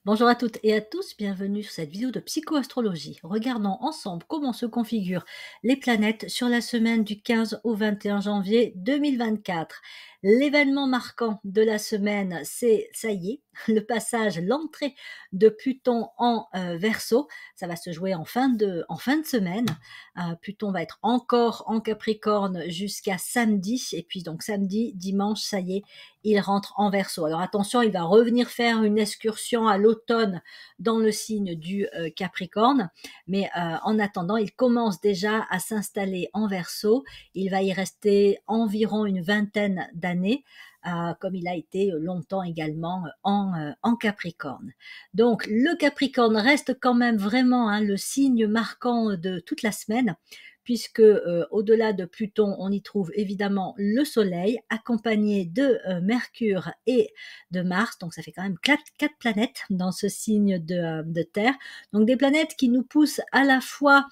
Bonjour à toutes et à tous, bienvenue sur cette vidéo de psychoastrologie. Regardons ensemble comment se configurent les planètes sur la semaine du 15 au 21 janvier 2024. L'événement marquant de la semaine, c'est, ça y est, le passage, l'entrée de Pluton en Verseau. Ça va se jouer en fin de semaine. Pluton va être encore en Capricorne jusqu'à samedi. Et puis donc samedi, dimanche, ça y est, il rentre en Verseau. Alors attention, il va revenir faire une excursion à l'automne dans le signe du Capricorne, mais en attendant, il commence déjà à s'installer en Verseau. Il va y rester environ une vingtaine d'années, comme il a été longtemps également en Capricorne. Donc le Capricorne reste quand même vraiment le signe marquant de toute la semaine, puisque au-delà de Pluton, on y trouve évidemment le Soleil, accompagné de Mercure et de Mars. Donc ça fait quand même quatre planètes dans ce signe de Terre. Donc des planètes qui nous poussent à la fois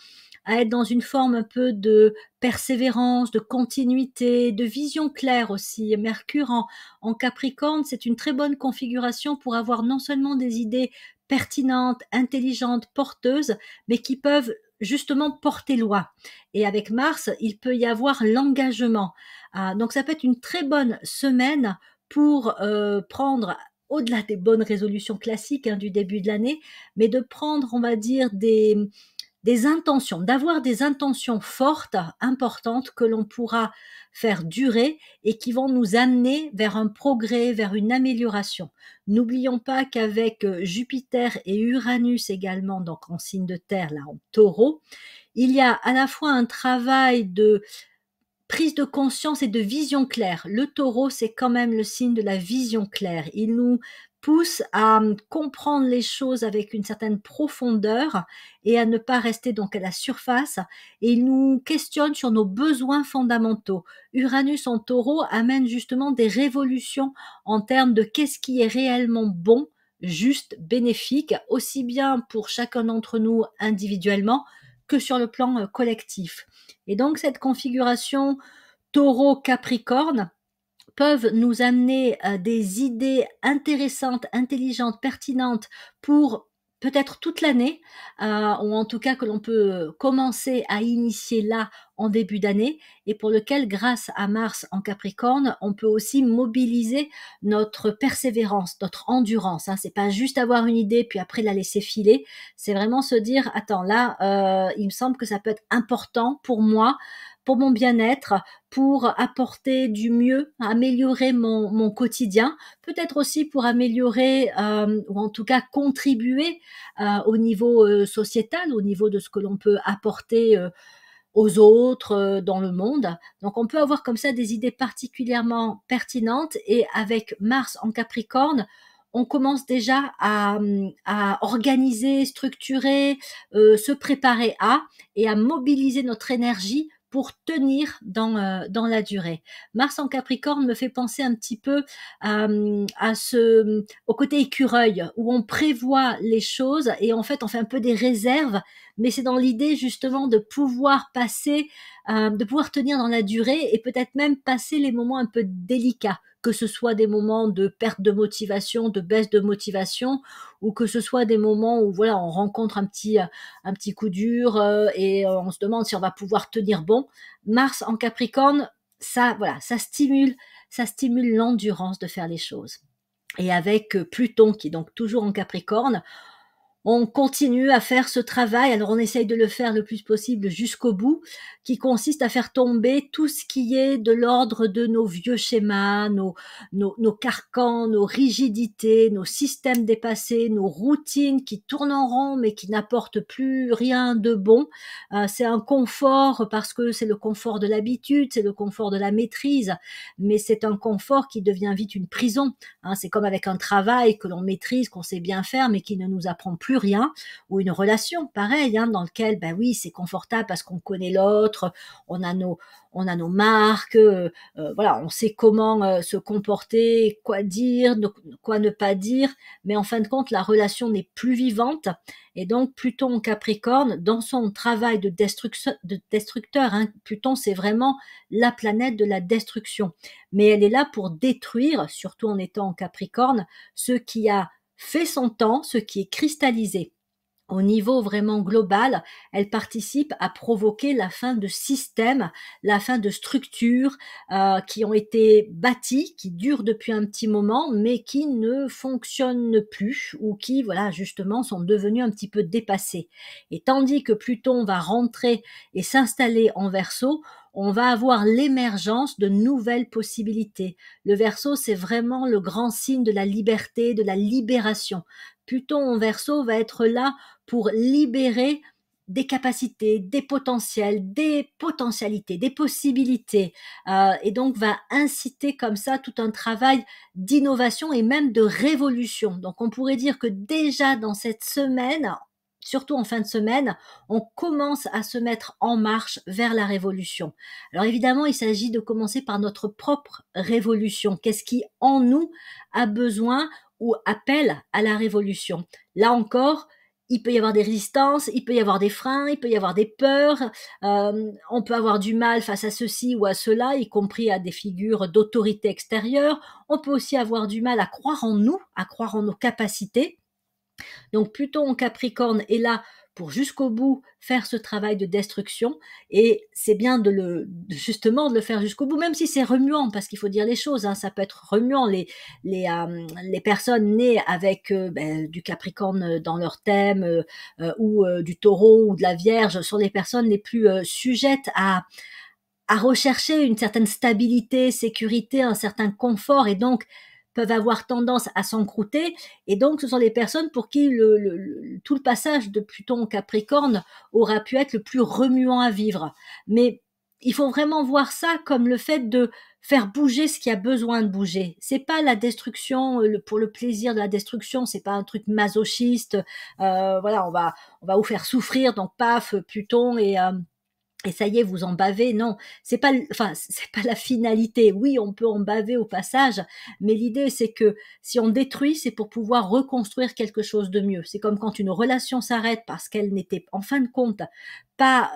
à être dans une forme un peu de persévérance, de continuité, de vision claire aussi. Mercure en Capricorne, c'est une très bonne configuration pour avoir non seulement des idées pertinentes, intelligentes, porteuses, mais qui peuvent justement porter loi. Et avec Mars, il peut y avoir l'engagement. Donc ça peut être une très bonne semaine pour prendre, au-delà des bonnes résolutions classiques du début de l'année, mais de prendre, on va dire, des intentions, d'avoir des intentions fortes, importantes, que l'on pourra faire durer et qui vont nous amener vers un progrès, vers une amélioration. N'oublions pas qu'avec Jupiter et Uranus également, donc en signe de terre, là en taureau, il y a à la fois un travail de prise de conscience et de vision claire. Le taureau, c'est quand même le signe de la vision claire. Il nous pousse à comprendre les choses avec une certaine profondeur et à ne pas rester donc à la surface. Et il nous questionne sur nos besoins fondamentaux. Uranus en taureau amène justement des révolutions en termes de qu'est-ce qui est réellement bon, juste, bénéfique, aussi bien pour chacun d'entre nous individuellement que sur le plan collectif. Et donc cette configuration taureau-capricorne peuvent nous amener des idées intéressantes, intelligentes, pertinentes pour peut-être toute l'année, ou en tout cas que l'on peut commencer à initier là en début d'année, et pour lequel, grâce à Mars en Capricorne, on peut aussi mobiliser notre persévérance, notre endurance. C'est pas juste avoir une idée puis après la laisser filer, c'est vraiment se dire attends là, il me semble que ça peut être important pour moi, pour mon bien-être, pour apporter du mieux, améliorer mon quotidien, peut-être aussi pour améliorer ou en tout cas contribuer au niveau sociétal, au niveau de ce que l'on peut apporter aux autres dans le monde. Donc on peut avoir comme ça des idées particulièrement pertinentes, et avec Mars en Capricorne, on commence déjà à organiser, structurer, se préparer et à mobiliser notre énergie pour tenir dans la durée. Mars en Capricorne me fait penser un petit peu au côté écureuil, où on prévoit les choses et en fait on fait un peu des réserves, mais c'est dans l'idée justement de pouvoir passer, de pouvoir tenir dans la durée et peut-être même passer les moments un peu délicats, que ce soit des moments de perte de motivation, de baisse de motivation, ou que ce soit des moments où voilà on rencontre un petit coup dur et on se demande si on va pouvoir tenir bon. Mars en Capricorne, ça voilà, ça stimule l'endurance de faire les choses. Et avec Pluton qui est donc toujours en Capricorne, on continue à faire ce travail, alors on essaye de le faire le plus possible jusqu'au bout, qui consiste à faire tomber tout ce qui est de l'ordre de nos vieux schémas, nos carcans, nos rigidités, nos systèmes dépassés, nos routines qui tournent en rond mais qui n'apportent plus rien de bon. C'est un confort parce que c'est le confort de l'habitude, c'est le confort de la maîtrise, mais c'est un confort qui devient vite une prison. C'est comme avec un travail que l'on maîtrise, qu'on sait bien faire, mais qui ne nous apprend plus rien, ou une relation, pareil, dans lequel, ben oui, c'est confortable parce qu'on connaît l'autre, on a nos marques, voilà, on sait comment se comporter, quoi dire, quoi ne pas dire, mais en fin de compte, la relation n'est plus vivante. Et donc, Pluton en Capricorne, dans son travail de destructeur, Pluton, c'est vraiment la planète de la destruction. Mais elle est là pour détruire, surtout en étant en Capricorne, ce qui a fait son temps, ce qui est cristallisé au niveau vraiment global, elle participe à provoquer la fin de systèmes, la fin de structures qui ont été bâties, qui durent depuis un petit moment, mais qui ne fonctionnent plus ou qui, voilà, justement, sont devenues un petit peu dépassées. Et tandis que Pluton va rentrer et s'installer en Verseau, on va avoir l'émergence de nouvelles possibilités. Le Verseau, c'est vraiment le grand signe de la liberté, de la libération. Pluton en Verseau va être là pour libérer des capacités, des potentiels, des potentialités, des possibilités, et donc va inciter comme ça tout un travail d'innovation et même de révolution. Donc on pourrait dire que déjà dans cette semaine, surtout en fin de semaine, on commence à se mettre en marche vers la révolution. Alors évidemment, il s'agit de commencer par notre propre révolution. Qu'est-ce qui en nous a besoin ou appelle à la révolution? Là encore, il peut y avoir des résistances, il peut y avoir des freins, il peut y avoir des peurs, on peut avoir du mal face à ceci ou à cela, y compris à des figures d'autorité extérieure. On peut aussi avoir du mal à croire en nous, à croire en nos capacités. Donc Pluton en Capricorne est là pour jusqu'au bout faire ce travail de destruction, et c'est bien justement de le faire jusqu'au bout, même si c'est remuant, parce qu'il faut dire les choses, hein, ça peut être remuant. Les personnes nées avec du Capricorne dans leur thème, ou du Taureau ou de la Vierge sont les personnes les plus sujettes à rechercher une certaine stabilité, sécurité, un certain confort, et donc peuvent avoir tendance à s'encrouter. Et donc, ce sont les personnes pour qui tout le passage de Pluton au Capricorne aura pu être le plus remuant à vivre. Mais il faut vraiment voir ça comme le fait de faire bouger ce qui a besoin de bouger. C'est pas la destruction pour le plaisir de la destruction, c'est pas un truc masochiste. Voilà, on va vous faire souffrir, donc paf, Pluton et ça y est, vous en bavez. Non, c'est pas la finalité. Oui, on peut en baver au passage, mais l'idée, c'est que si on détruit, c'est pour pouvoir reconstruire quelque chose de mieux. C'est comme quand une relation s'arrête parce qu'elle n'était, en fin de compte, pas,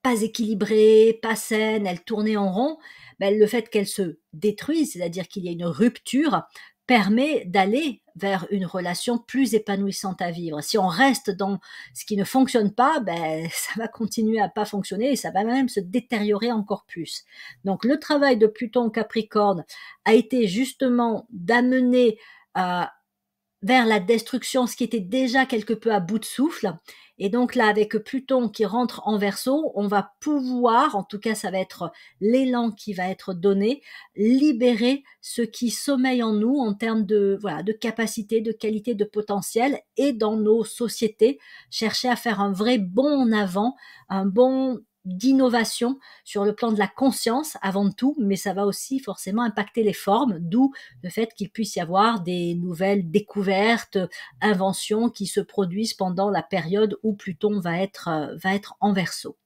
pas équilibrée, pas saine, elle tournait en rond. Ben, le fait qu'elle se détruise, c'est-à-dire qu'il y a une rupture, permet d'aller vers une relation plus épanouissante à vivre. Si on reste dans ce qui ne fonctionne pas, ben, ça va continuer à pas fonctionner et ça va même se détériorer encore plus. Donc, le travail de Pluton Capricorne a été justement d'amener vers la destruction, ce qui était déjà quelque peu à bout de souffle. Et donc là, avec Pluton qui rentre en Verseau, on va pouvoir, en tout cas ça va être l'élan qui va être donné, libérer ce qui sommeille en nous en termes de capacité, de qualité, de potentiel, et dans nos sociétés, chercher à faire un vrai bond en avant, un bond d'innovation sur le plan de la conscience avant tout, mais ça va aussi forcément impacter les formes, d'où le fait qu'il puisse y avoir des nouvelles découvertes, inventions qui se produisent pendant la période où Pluton va être en Verseau.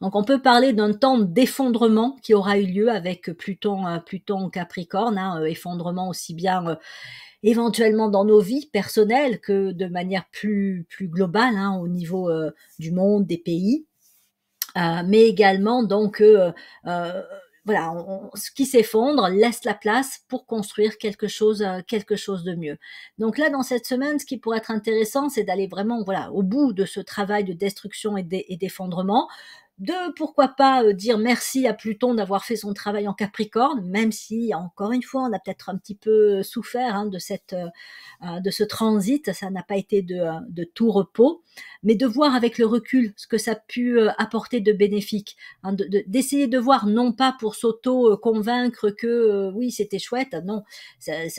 Donc on peut parler d'un temps d'effondrement qui aura eu lieu avec Pluton Capricorne, hein, effondrement aussi bien éventuellement dans nos vies personnelles que de manière plus globale, hein, au niveau du monde, des pays. Mais également donc voilà, ce qui s'effondre laisse la place pour construire quelque chose de mieux. Donc là, dans cette semaine, ce qui pourrait être intéressant, c'est d'aller vraiment voilà au bout de ce travail de destruction et d'effondrement, de pourquoi pas dire merci à Pluton d'avoir fait son travail en Capricorne, même si encore une fois on a peut-être un petit peu souffert, hein, de ce transit, ça n'a pas été de tout repos, mais de voir avec le recul ce que ça a pu apporter de bénéfique, hein, d'essayer de voir, non pas pour s'auto-convaincre que oui c'était chouette, non,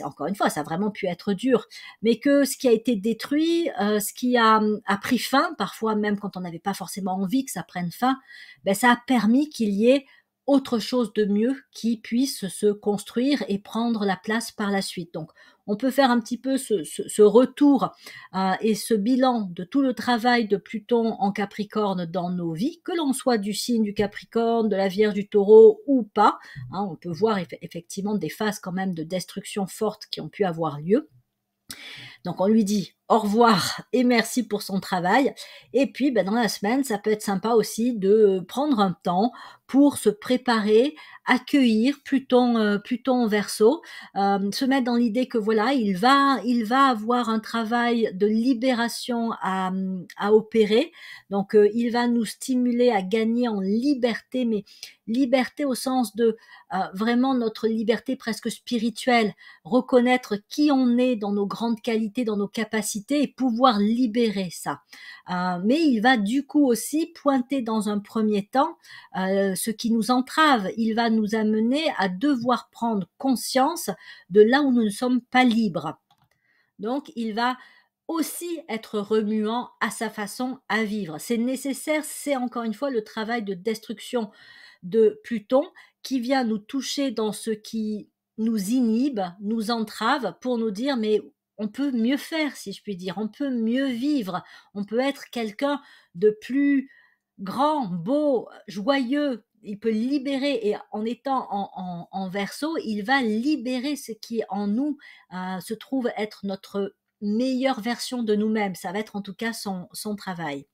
encore une fois ça a vraiment pu être dur, mais que ce qui a été détruit, ce qui a pris fin, parfois même quand on n'avait pas forcément envie que ça prenne fin, ben ça a permis qu'il y ait autre chose de mieux qui puisse se construire et prendre la place par la suite. Donc, on peut faire un petit peu ce retour et ce bilan de tout le travail de Pluton en Capricorne dans nos vies, que l'on soit du signe du Capricorne, de la Vierge, du Taureau ou pas. Hein, on peut voir effectivement des phases quand même de destruction fortes qui ont pu avoir lieu. Donc on lui dit au revoir et merci pour son travail. Et puis, dans la semaine, ça peut être sympa aussi de prendre un temps pour se préparer, accueillir Pluton en Verseau, se mettre dans l'idée que voilà, il va avoir un travail de libération à opérer. Donc, il va nous stimuler à gagner en liberté, mais liberté au sens de vraiment notre liberté presque spirituelle, reconnaître qui on est dans nos grandes qualités, dans nos capacités et pouvoir libérer ça. Mais il va du coup aussi pointer dans un premier temps ce qui nous entrave. Il va nous amener à devoir prendre conscience de là où nous ne sommes pas libres. Donc, il va aussi être remuant à sa façon à vivre. C'est nécessaire, c'est encore une fois le travail de destruction de Pluton qui vient nous toucher dans ce qui nous inhibe, nous entrave pour nous dire mais on peut mieux faire, si je puis dire, on peut mieux vivre, on peut être quelqu'un de plus grand, beau, joyeux. Il peut libérer et en étant en Verseau, il va libérer ce qui en nous se trouve être notre meilleure version de nous-mêmes. Ça va être en tout cas son travail.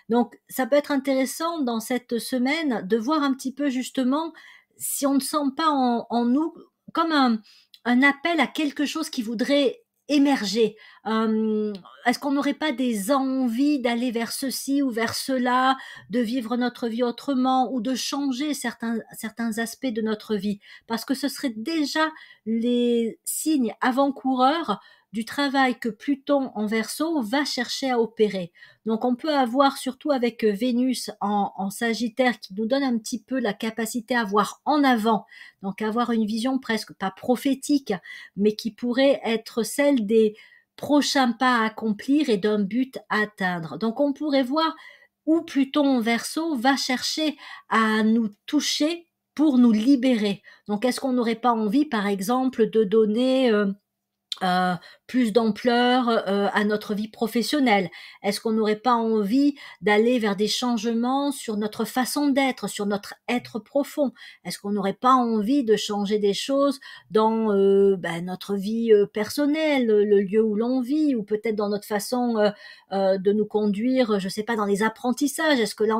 Donc, ça peut être intéressant dans cette semaine de voir un petit peu justement si on ne sent pas en nous comme un appel à quelque chose qui voudrait émerger. Est-ce qu'on n'aurait pas des envies d'aller vers ceci ou vers cela, de vivre notre vie autrement ou de changer certains aspects de notre vie? Parce que ce serait déjà les signes avant-coureurs du travail que Pluton en Verseau va chercher à opérer. Donc on peut avoir, surtout avec Vénus en Sagittaire, qui nous donne un petit peu la capacité à voir en avant, donc avoir une vision presque pas prophétique, mais qui pourrait être celle des prochains pas à accomplir et d'un but à atteindre. Donc on pourrait voir où Pluton en Verseau va chercher à nous toucher pour nous libérer. Donc est-ce qu'on n'aurait pas envie, par exemple, de donner euh, plus d'ampleur à notre vie professionnelle? Est-ce qu'on n'aurait pas envie d'aller vers des changements sur notre façon d'être, sur notre être profond? Est-ce qu'on n'aurait pas envie de changer des choses dans notre vie personnelle, le lieu où l'on vit, ou peut-être dans notre façon de nous conduire, je sais pas, dans les apprentissages? Est-ce que là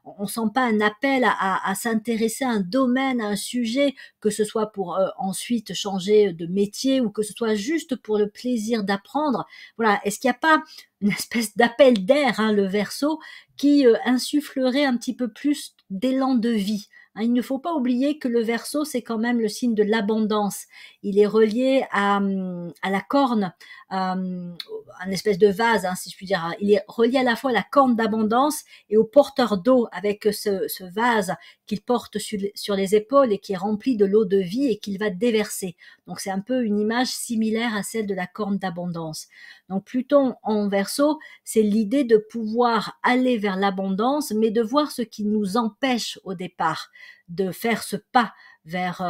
on sent pas un appel à s'intéresser à un domaine, à un sujet, que ce soit pour ensuite changer de métier ou que ce soit juste pour le plaisir d'apprendre? Voilà, est-ce qu'il n'y a pas une espèce d'appel d'air, le Verseau, qui insufflerait un petit peu plus d'élan de vie? Il ne faut pas oublier que le Verseau, c'est quand même le signe de l'abondance. Il est relié à la corne, un espèce de vase, si je puis dire. Il est relié à la fois à la corne d'abondance et au porteur d'eau, avec ce vase qu'il porte sur les épaules et qui est rempli de l'eau de vie et qu'il va déverser. Donc c'est un peu une image similaire à celle de la corne d'abondance. Donc Pluton en Verseau, c'est l'idée de pouvoir aller vers l'abondance, mais de voir ce qui nous empêche au départ de faire ce pas vers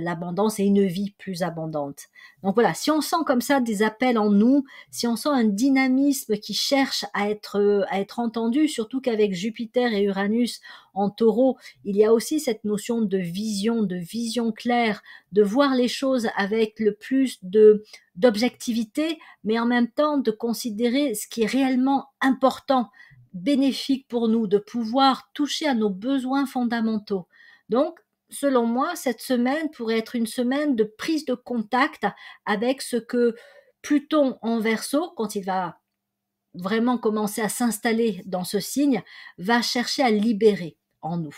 l'abondance et une vie plus abondante. Donc voilà, si on sent comme ça des appels en nous, si on sent un dynamisme qui cherche à être entendu, surtout qu'avec Jupiter et Uranus en Taureau, il y a aussi cette notion de vision claire, de voir les choses avec le plus d'objectivité, mais en même temps de considérer ce qui est réellement important, bénéfique pour nous, de pouvoir toucher à nos besoins fondamentaux. Donc, selon moi, cette semaine pourrait être une semaine de prise de contact avec ce que Pluton en Verseau, quand il va vraiment commencer à s'installer dans ce signe, va chercher à libérer en nous.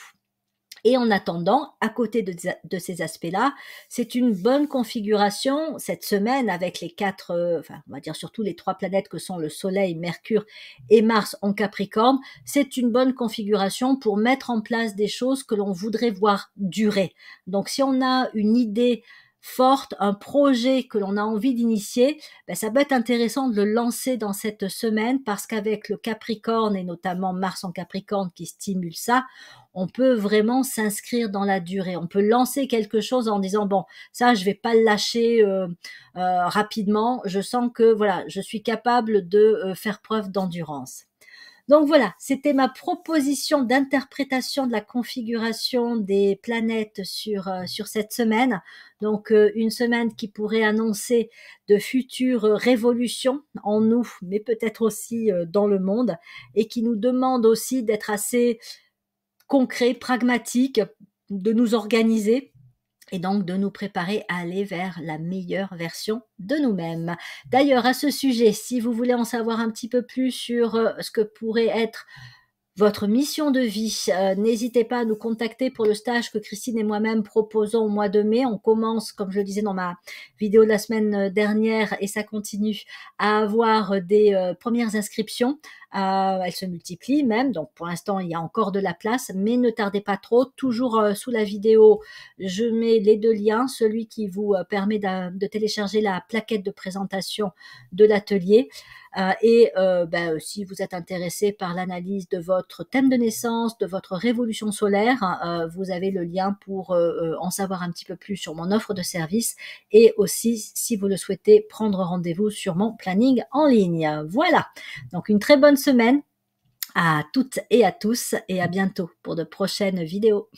Et en attendant, à côté de ces aspects-là, c'est une bonne configuration cette semaine avec les quatre, on va dire surtout les trois planètes que sont le Soleil, Mercure et Mars en Capricorne. C'est une bonne configuration pour mettre en place des choses que l'on voudrait voir durer. Donc si on a une idée forte, un projet que l'on a envie d'initier, ça peut être intéressant de le lancer dans cette semaine, parce qu'avec le Capricorne et notamment Mars en Capricorne qui stimule ça, on peut vraiment s'inscrire dans la durée. On peut lancer quelque chose en disant bon, ça je vais pas le lâcher rapidement. Je sens que voilà, je suis capable de faire preuve d'endurance. Donc voilà, c'était ma proposition d'interprétation de la configuration des planètes sur cette semaine. Donc une semaine qui pourrait annoncer de futures révolutions en nous, mais peut-être aussi dans le monde, et qui nous demande aussi d'être assez concret, pragmatique, de nous organiser et donc de nous préparer à aller vers la meilleure version de nous-mêmes. D'ailleurs, à ce sujet, si vous voulez en savoir un petit peu plus sur ce que pourrait être votre mission de vie, n'hésitez pas à nous contacter pour le stage que Christine et moi-même proposons au mois de mai. On commence, comme je le disais dans ma vidéo de la semaine dernière, et ça continue à avoir des premières inscriptions. Elles se multiplient même, donc pour l'instant il y a encore de la place, mais ne tardez pas trop. Toujours sous la vidéo, je mets les deux liens, celui qui vous permet de télécharger la plaquette de présentation de l'atelier. Si vous êtes intéressé par l'analyse de votre thème de naissance, de votre révolution solaire, vous avez le lien pour en savoir un petit peu plus sur mon offre de service et aussi, si vous le souhaitez, prendre rendez-vous sur mon planning en ligne. Voilà, donc une très bonne semaine à toutes et à tous et à bientôt pour de prochaines vidéos.